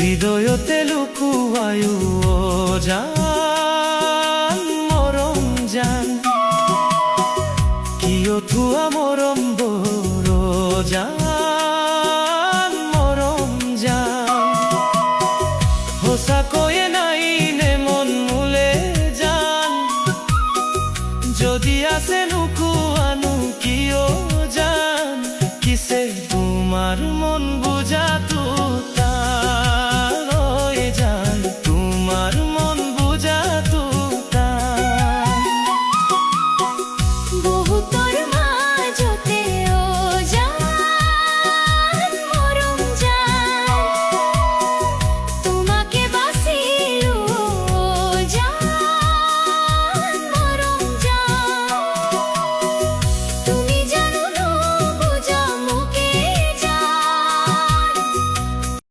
হৃদয়তে লুকুয়ায়ু ও জান মরম জান কিয় থুয়া মরম বড় জান মরম জান হোসাকয়ে নাই নে মন মুলে জান যদি আছে নুকুয়ানু কিয় জান কিসে তোমার মন